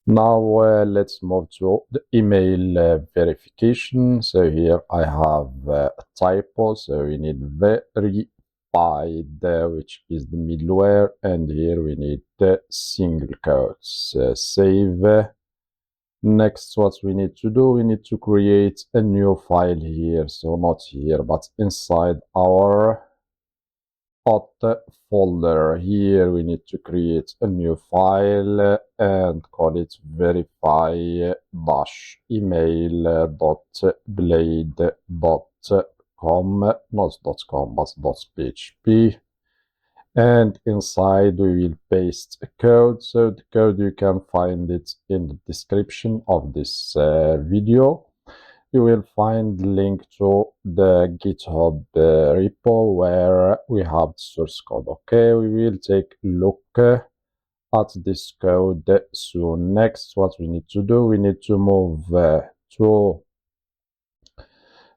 Now let's move to the email verification. So here I have a typo, so we need verified, which is the middleware, and here we need the single quotes. Save. Next, what we need to do, we need to create a new file here. So not here, but inside our hot folder. Here we need to create a new file and call it verify-email.blade.com, not .com, but .php. And inside we will paste a code. So the code, you can find it in the description of this video. You will find the link to the GitHub repo where we have the source code. Okay, we will take a look at this code soon. Next, what we need to do, we need to move to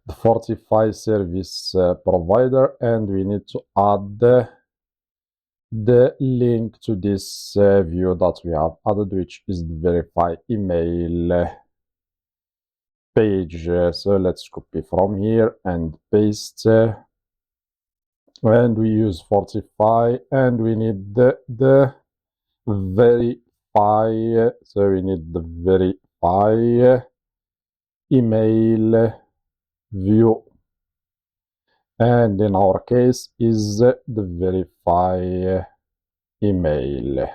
the Fortify service provider, and we need to add the link to this view that we have added, which is the verify email page. So let's copy from here and paste, and we use Fortify, and we need the verify. So we need the verify email view, and in our case is the verify email,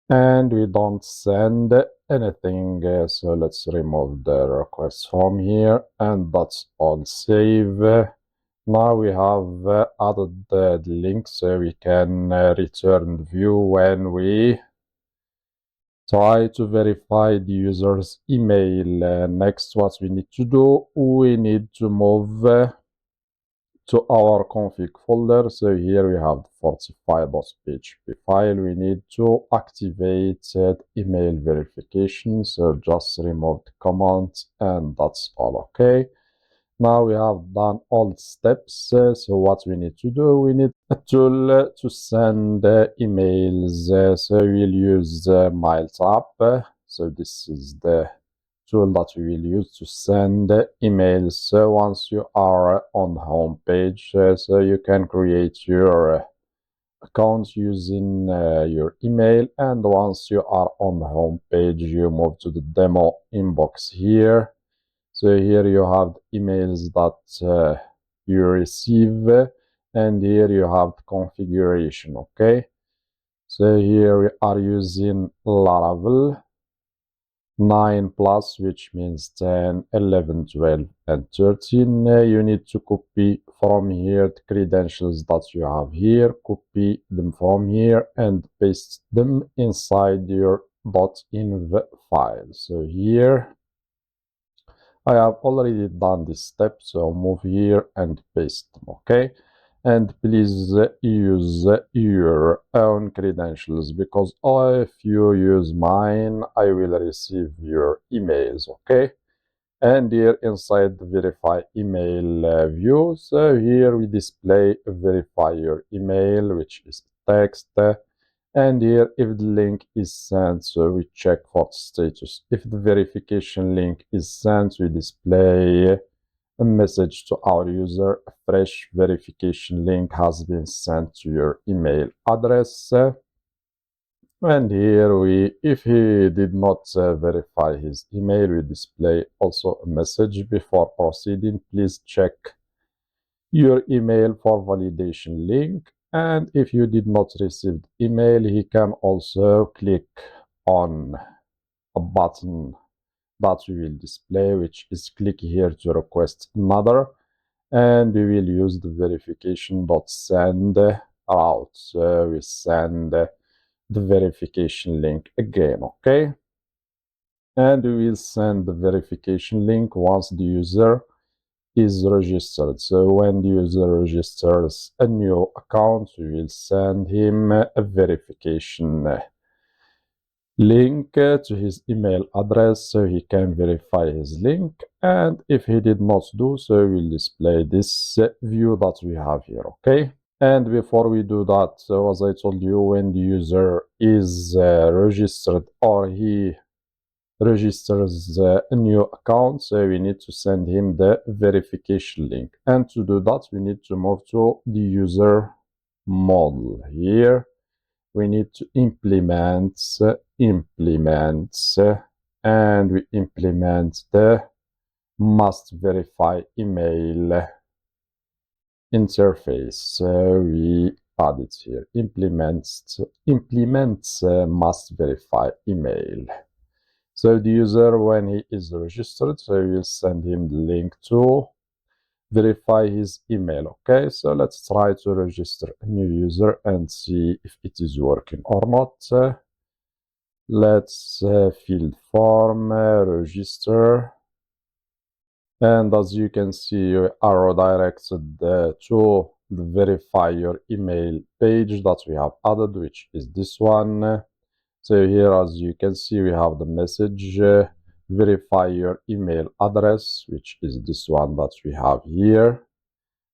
and we don't send anything. So let's remove the request from here, and that's all. Save. Now we have added the link, so we can return the view when we try to verify the user's email. Next, what we need to do, we need to move to our config folder. So here we have the fortify.php file. We need to activate email verification. So just remove the command, and that's all. Okay. Now we have done all the steps. So what we need to do, we need a tool to send emails. So we'll use MailTrap. So this is the tool that we will use to send emails. So once you are on the home page, so you can create your account using your email, and once you are on the home page, you move to the demo inbox here. So here you have emails that you receive, and here you have the configuration. Okay, so here we are using Laravel 9 plus, which means 10, 11, 12, and 13. You need to copy from here the credentials that you have here, copy them from here, and paste them inside your .inv file. So here I have already done this step, so move here and paste them. Okay, and please use your own credentials, because if you use mine, I will receive your emails. Okay, and here inside the verify email view, so here we display verify your email, which is text, and here if the link is sent, so we check for status. If the verification link is sent, we display a message to our user: a fresh verification link has been sent to your email address. And here if he did not verify his email, we display also a message: before proceeding, please check your email for validation link. And if you did not receive the email, he can also click on a button that we will display, which is click here to request another, and we will use the verification.send route. So we send the verification link again. Okay, and we will send the verification link once the user is registered. So when the user registers a new account, we will send him a verification link to his email address, so he can verify his link. And if he did not do so, we'll display this view that we have here. Okay, And before we do that, so as I told you, when the user is registered or he registers a new account, so we need to send him the verification link. And to do that, we need to move to the user model. Here, we need to implement, and we implement the must verify email interface. So we add it here. Implements must verify email. So the user, when he is registered, so we will send him the link to verify his email. Okay, so let's try to register a new user and see if it is working or not. Let's field form, register. And as you can see, you are redirected to the verify your email page that we have added, which is this one. So here, as you can see, we have the message, verify your email address, which is this one that we have here.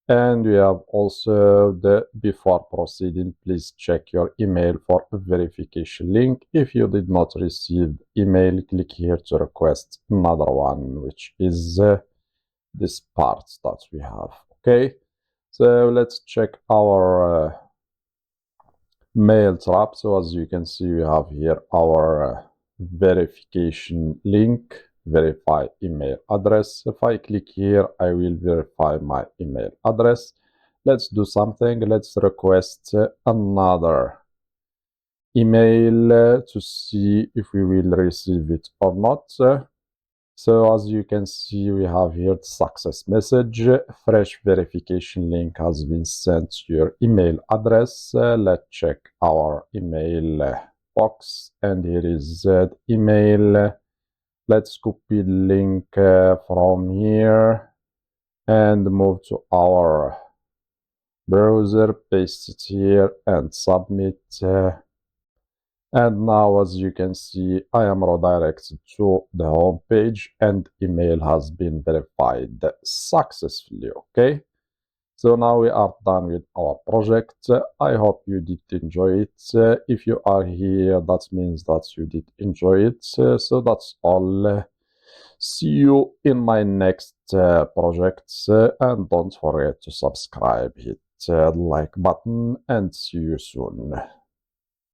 And we have also the before proceeding, please check your email for a verification link. If you did not receive email, click here to request another one, which is this part that we have. Okay, so let's check our mail trap. So as you can see, we have here our verification link, verify email address. If I click here, I will verify my email address. Let's do something. Let's request another email to see if we will receive it or not. So as you can see, we have here the success message. Fresh verification link has been sent to your email address. Let's check our email box, and here is the email. Let's copy the link from here and move to our browser, paste it here and submit. And now, as you can see, I am redirected to the home page and email has been verified successfully. Okay, so now we are done with our project. I hope you did enjoy it. If you are here, that means that you did enjoy it. So that's all. See you in my next project, and don't forget to subscribe, hit the like button, and see you soon.